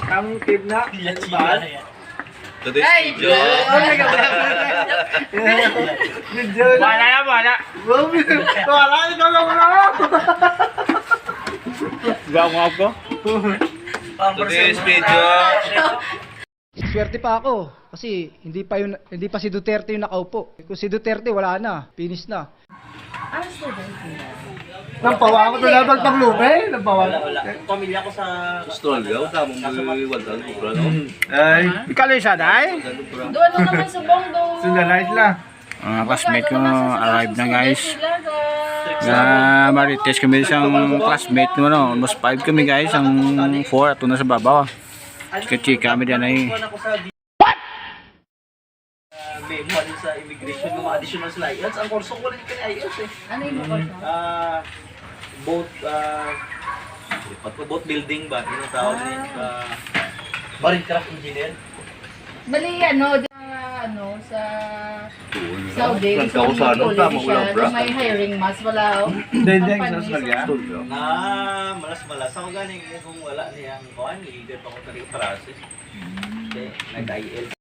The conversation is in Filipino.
Ang tip na. Today's video. Video na. Wala na, wala. Wala, ikaw lang na. Gawang ko. Today's video. Swerte pa ako kasi hindi pa si Duterte yung nakaupo. Kung si Duterte wala na, finish na. Nampawa ako doon labag pang lupa eh. Nampawa ko. Pamilya ko sa... Australia, tama mo wadal ko bro, no? Ay, Ikaw lang siya, day? Doon naman sa Bongdo. sundalay sila. Mga classmate ko arrive na guys. Marites kami isang classmate mo no. Almost 5 kami guys. Ang 4 at na sa babaw. Chika-chika kami dyan ay. May buwan sa immigration ng mga additional sa IELTS. Ang kurso ko lang yung IELTS eh. Ano yung mga Boat building ba? Yung tawag niya. Marine craft engineer. Bali, sa Saudi. Nagkausahan ng tama mo lang, bro. May hiring mas, wala. Dendeng sa Australia. Malas. Ako ganing kung wala niyang kuhan, leader pa ko talaga process. Nag-IELTS.